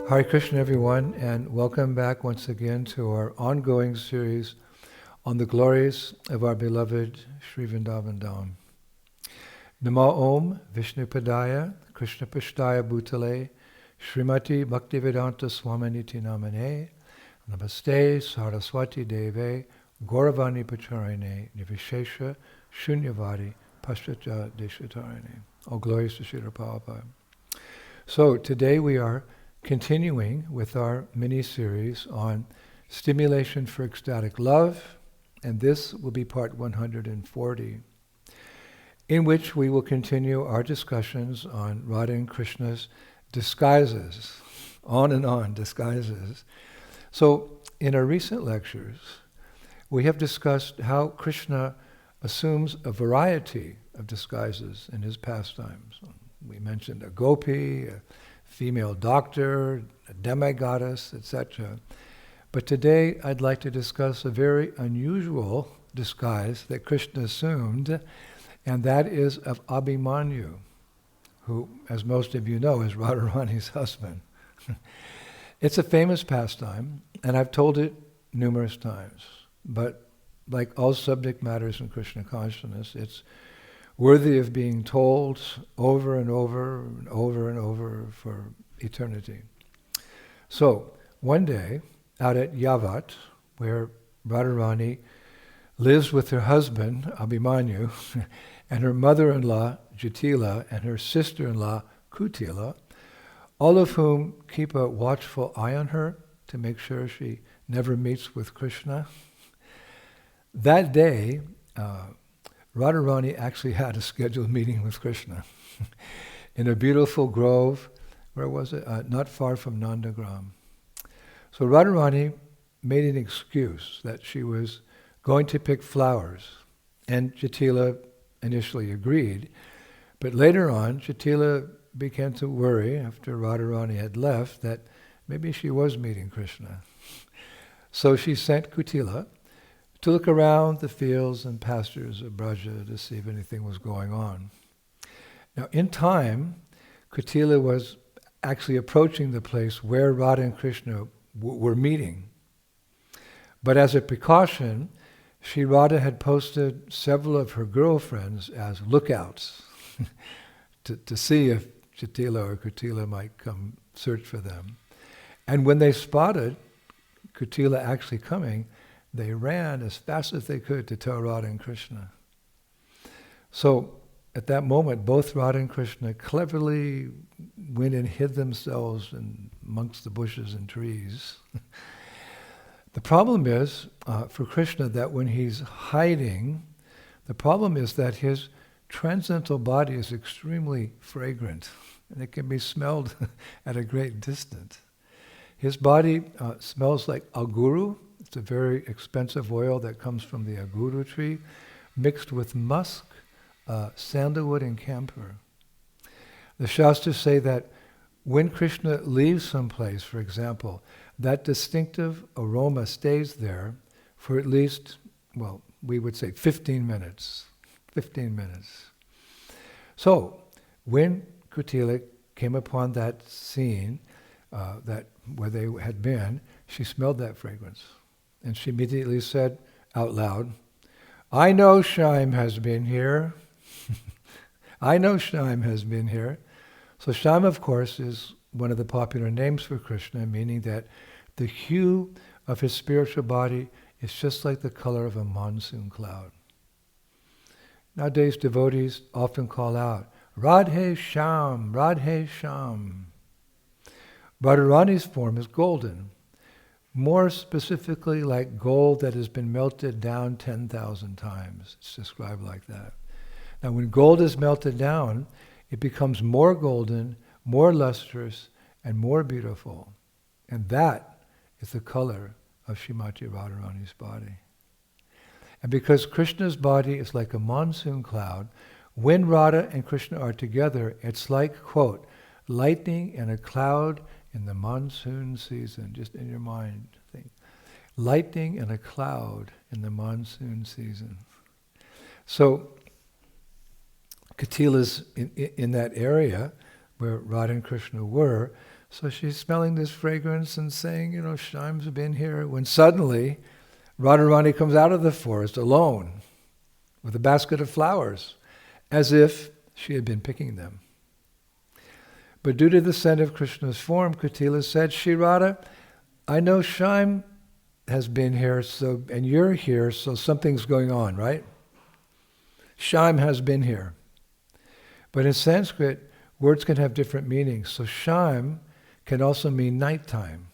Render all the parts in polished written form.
Hare Krishna, everyone, and welcome back once again to our ongoing series on the glories of our beloved Sri Vrindavan Dham. Namo Om Vishnu Padaya Krishna Pashtaya Bhutale Srimati Bhaktivedanta Swaminiti Namane Namaste Saraswati Deve Gauravani Pacharine Nivishesha Shunyavadi Pashchacha Deshatarine. All glories to Srila Prabhupada. So today we are continuing with our mini-series on Stimulation for Ecstatic Love, and this will be part 140, in which we will continue our discussions on Radha and Krishna's disguises, on and on disguises. So in our recent lectures, we have discussed how Krishna assumes a variety of disguises in his pastimes. We mentioned a gopi, a female doctor, a demigoddess, etc. But today I'd like to discuss a very unusual disguise that Krishna assumed, and that is of Abhimanyu, who, as most of you know, is Radharani's husband. It's a famous pastime, and I've told it numerous times, but like all subject matters in Krishna consciousness, it's worthy of being told over and over and over and over for eternity. So, one day, out at Yavat, where Radharani lives with her husband, Abhimanyu, and her mother-in-law, Jatila, and her sister-in-law, Kutila, all of whom keep a watchful eye on her to make sure she never meets with Krishna. That day, Radharani actually had a scheduled meeting with Krishna in a beautiful grove. Where was it? Not far from Nandagram. So Radharani made an excuse that she was going to pick flowers, and Jatila initially agreed, but later on Jatila began to worry after Radharani had left that maybe she was meeting Krishna. So she sent Kutila to look around the fields and pastures of Braja to see if anything was going on. Now, in time, Kutila was actually approaching the place where Radha and Krishna were meeting. But as a precaution, Sri Radha had posted several of her girlfriends as lookouts to see if Jatila or Kutila might come search for them. And when they spotted Kutila actually coming, they ran as fast as they could to tell Radha and Krishna. So at that moment, both Radha and Krishna cleverly went and hid themselves amongst the bushes and trees. The problem is, for Krishna, that when he's hiding, the problem is that his transcendental body is extremely fragrant, and it can be smelled at a great distance. His body smells like aguru. It's a very expensive oil that comes from the aguru tree, mixed with musk, sandalwood, and camphor. The Shastras say that when Krishna leaves someplace, for example, that distinctive aroma stays there for at least, well, we would say 15 minutes. 15 minutes. So, when Kutila came upon that scene, that where they had been, she smelled that fragrance. And she immediately said out loud, "I know Shyam has been here." I know Shyam has been here. So Shyam, of course, is one of the popular names for Krishna, meaning that the hue of his spiritual body is just like the color of a monsoon cloud. Nowadays, devotees often call out, "Radhe Shyam, Radhe Shyam." Radharani's form is golden, more specifically like gold that has been melted down 10,000 times. It's described like that. Now when gold is melted down, it becomes more golden, more lustrous, and more beautiful. And that is the color of Srimati Radharani's body. And because Krishna's body is like a monsoon cloud, when Radha and Krishna are together, it's like, quote, lightning in a cloud in the monsoon season. Just in your mind, think. Lightning in a cloud in the monsoon season. So, Kutila's in that area where Radha and Krishna were, So she's smelling this fragrance and saying, Shyam's been here. When suddenly, Radharani comes out of the forest alone with a basket of flowers, as if she had been picking them. But due to the scent of Krishna's form, Kutila said, Shri Radha, I know Shyam has been here, and you're here, so something's going on, right? Shyam has been here. But in Sanskrit, words can have different meanings. So Shyam can also mean nighttime.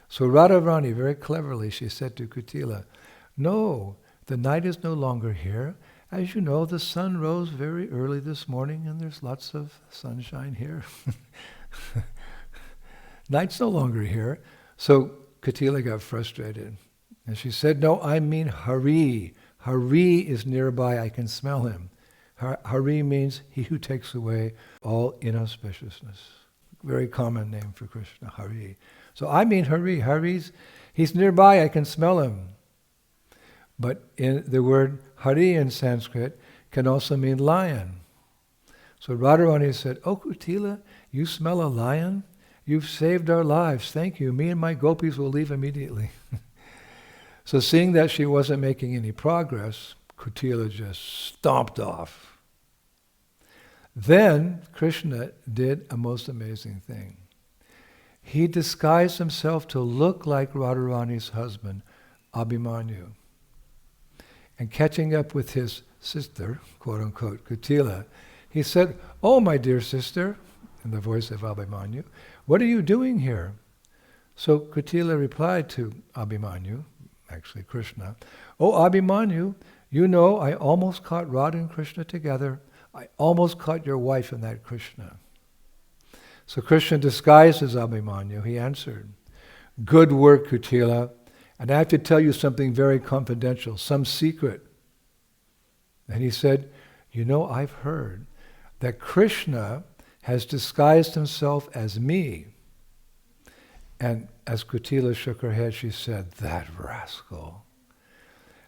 So Radharani, very cleverly, she said to Kutila, no, the night is no longer here. As you know, the sun rose very early this morning and there's lots of sunshine here. Night's no longer here. So Kutila got frustrated. And she said, no, I mean Hari. Hari is nearby, I can smell him. Hari means he who takes away all inauspiciousness. Very common name for Krishna, Hari. So I mean Hari. He's nearby, I can smell him. But in the word Hari in Sanskrit can also mean lion. So Radharani said, oh Kutila, you smell a lion? You've saved our lives, thank you. Me and my gopis will leave immediately. So seeing that she wasn't making any progress, Kutila just stomped off. Then Krishna did a most amazing thing. He disguised himself to look like Radharani's husband, Abhimanyu. And catching up with his sister, quote-unquote, Kutila, he said, oh, my dear sister, in the voice of Abhimanyu, what are you doing here? So Kutila replied to Abhimanyu, actually Krishna, oh, Abhimanyu, you know I almost caught Radha and Krishna together. I almost caught your wife in that Krishna. So Krishna disguised as Abhimanyu. He answered, good work, Kutila, and I have to tell you something very confidential, some secret. And he said, I've heard that Krishna has disguised himself as me. And as Kutila shook her head, she said, that rascal.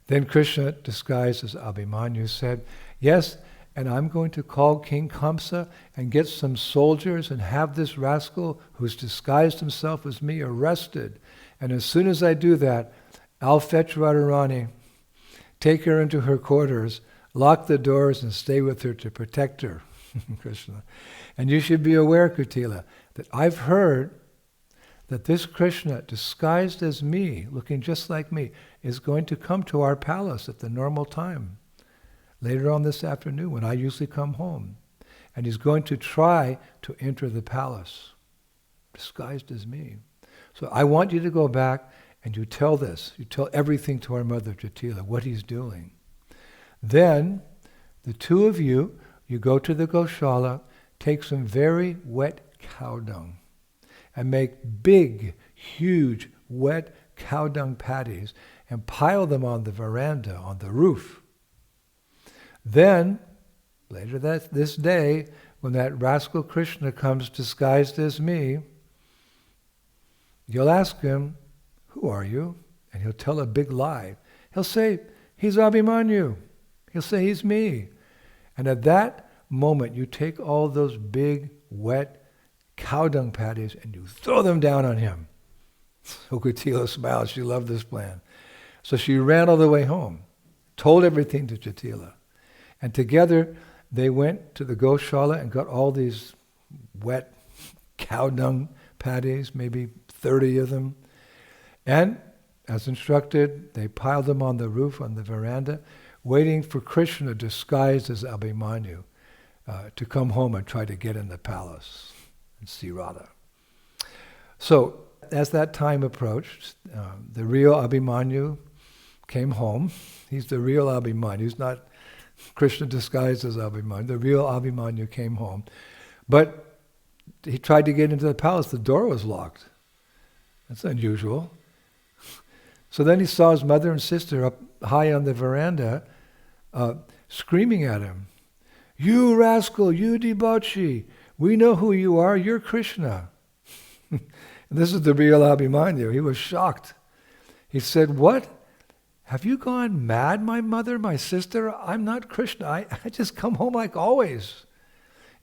Then Krishna, disguised as Abhimanyu, said, yes, and I'm going to call King Kamsa and get some soldiers and have this rascal who's disguised himself as me arrested. And as soon as I do that, I'll fetch Radharani, take her into her quarters, lock the doors and stay with her to protect her, Krishna. And you should be aware, Kutila, that I've heard that this Krishna, disguised as me, looking just like me, is going to come to our palace at the normal time, later on this afternoon when I usually come home. And he's going to try to enter the palace, disguised as me. So I want you to go back and you tell this. You tell everything to our mother, Jatila, what he's doing. Then, the two of you go to the Goshala, take some very wet cow dung, and make big, huge, wet cow dung patties and pile them on the veranda, on the roof. Then, later this day, when that rascal Krishna comes disguised as me, you'll ask him, who are you? And he'll tell a big lie. He'll say, he's Abhimanyu. He'll say, he's me. And at that moment, you take all those big, wet cow dung patties and you throw them down on him. So Kutila smiled. She loved this plan. So she ran all the way home, told everything to Jatila. And together, they went to the Goshala and got all these wet cow dung patties, maybe 30 of them. And, as instructed, they piled them on the roof, on the veranda, waiting for Krishna, disguised as Abhimanyu, to come home and try to get in the palace and see Radha. So, as that time approached, the real Abhimanyu came home. He's the real Abhimanyu. He's not Krishna disguised as Abhimanyu. The real Abhimanyu came home. But he tried to get into the palace. The door was locked. That's unusual. So then he saw his mother and sister up high on the veranda screaming at him, "You rascal, you debauchee, we know who you are, you're Krishna." And this is the real Abhimanyu. He was shocked. He said, "What? Have you gone mad, my mother, my sister? I'm not Krishna. I just come home like always."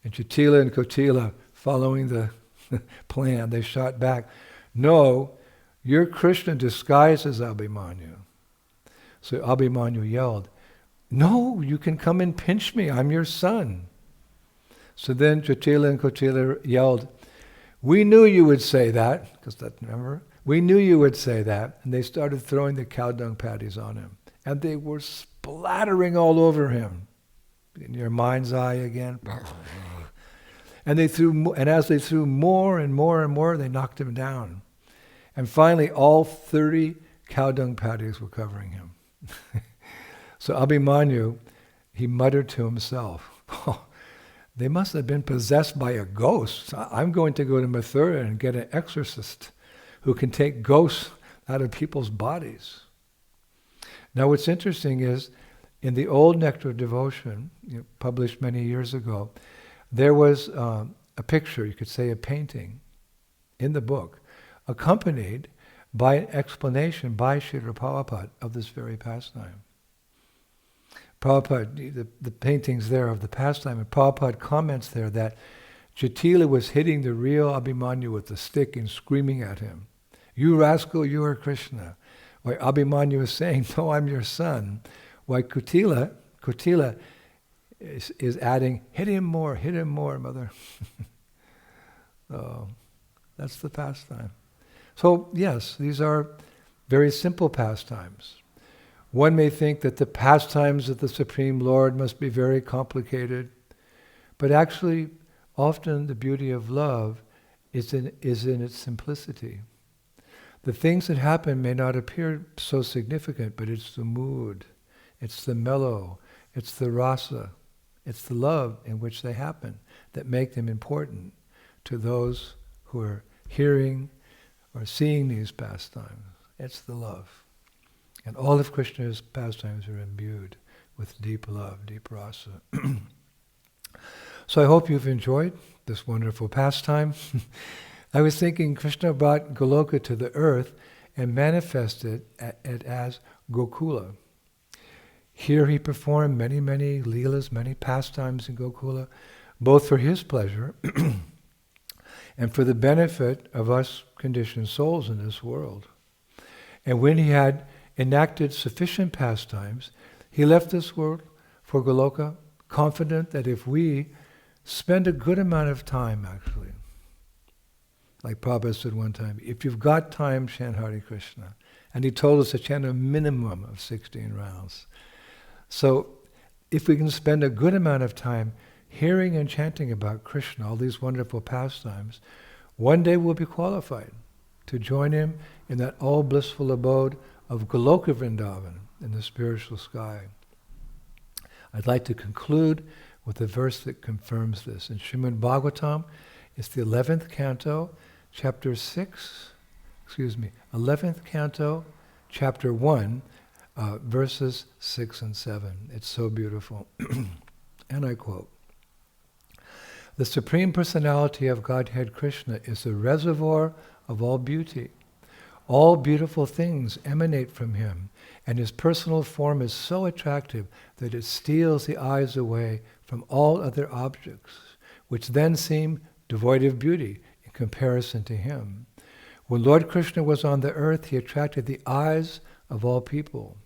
And Jatila and Kotila, following the plan. They shot back, "No, you're Krishna disguised as Abhimanyu." So Abhimanyu yelled, "No, you can come and pinch me. I'm your son." So then Jatila and Kotila yelled, "We knew you would say that," because remember? "We knew you would say that." And they started throwing the cowdung patties on him. And they were splattering all over him. In your mind's eye again. And as they threw more and more and more, they knocked him down. And finally, all 30 cowdung patties were covering him. So Abhimanyu, he muttered to himself, "Oh, they must have been possessed by a ghost. I'm going to go to Mathura and get an exorcist who can take ghosts out of people's bodies." Now what's interesting is, in the old Nectar of Devotion, published many years ago, there was a picture, you could say a painting, in the book, accompanied by an explanation by Srila Prabhupada of this very pastime. Prabhupada, the paintings there of the pastime, and Prabhupada comments there that Jatila was hitting the real Abhimanyu with a stick and screaming at him, "You rascal, you are Krishna." While Abhimanyu is saying, "No, I'm your son." While Kotila is adding, hit him more, mother." Oh, that's the pastime. So yes, these are very simple pastimes. One may think that the pastimes of the Supreme Lord must be very complicated, but actually, often the beauty of love is in its simplicity. The things that happen may not appear so significant, but it's the mood, it's the mellow, it's the rasa, it's the love in which they happen that make them important to those who are hearing or seeing these pastimes. It's the love. And all of Krishna's pastimes are imbued with deep love, deep rasa. So I hope you've enjoyed this wonderful pastime. I was thinking Krishna brought Goloka to the earth and manifested it as Gokula. Here he performed many, many leelas, many pastimes in Gokula, both for his pleasure and for the benefit of us conditioned souls in this world. And when he had enacted sufficient pastimes, he left this world for Goloka, confident that if we spend a good amount of time, actually, like Prabhupada said one time, if you've got time, chant Hare Krishna. And he told us to chant a minimum of 16 rounds. So if we can spend a good amount of time hearing and chanting about Krishna, all these wonderful pastimes, one day we'll be qualified to join him in that all blissful abode of Goloka Vrindavan in the spiritual sky. I'd like to conclude with a verse that confirms this. In Srimad Bhagavatam, it's the 11th canto, chapter 11th canto, chapter 1, verses 6 and 7. It's so beautiful. And I quote, "The Supreme Personality of Godhead Krishna is the reservoir of all beauty. All beautiful things emanate from him, and his personal form is so attractive that it steals the eyes away from all other objects, which then seem devoid of beauty in comparison to him. When Lord Krishna was on the earth, he attracted the eyes of all people.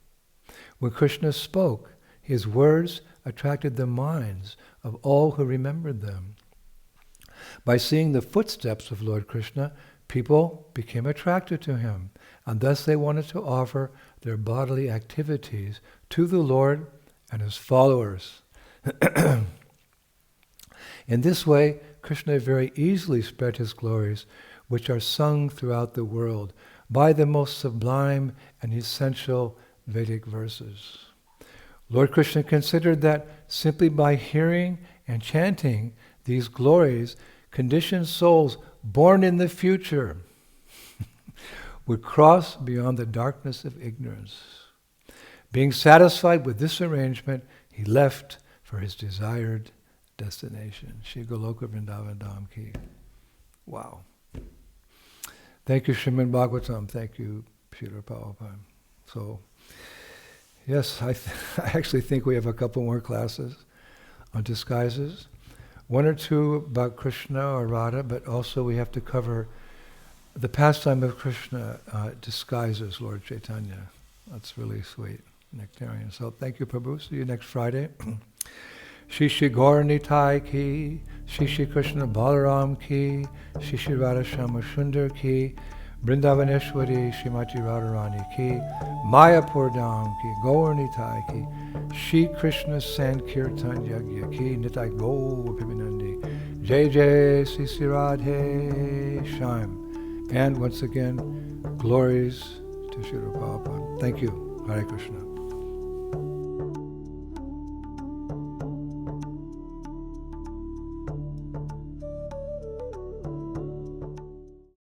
When Krishna spoke, his words attracted the minds of all who remembered them. By seeing the footsteps of Lord Krishna, people became attracted to him, and thus they wanted to offer their bodily activities to the Lord and his followers. In this way, Krishna very easily spread his glories, which are sung throughout the world by the most sublime and essential Vedic verses. Lord Krishna considered that simply by hearing and chanting these glories, conditioned souls born in the future would cross beyond the darkness of ignorance. Being satisfied with this arrangement, he left for his desired destination. Shri Goloka Vrindavan Dham Ki. Wow. Thank you, Srimad Bhagavatam. Thank you, Srila Prabhupada. So, yes, I actually think we have a couple more classes on disguises. one or two about Krishna or Radha, but also we have to cover the pastime of Krishna disguises Lord Chaitanya. That's really sweet, nectarian. So thank you, Prabhu. See you next Friday. Shri Shri Gaur Nitai ki, Shri Shri Krishna Balaram ki, Shri Shri Radha Shama Sundar ki, Vrindavaneshwari Srimati Radharani ki, Mayapur Dham ki, Gaur Nitai ki, Shri Krishna Sankirtan Yagya ki, Nitai Gaur Piminandi, Jai Jai Sri Sri Radhe Shyam. And once again, glories to Srila Prabhupada. Thank you. Hare Krishna.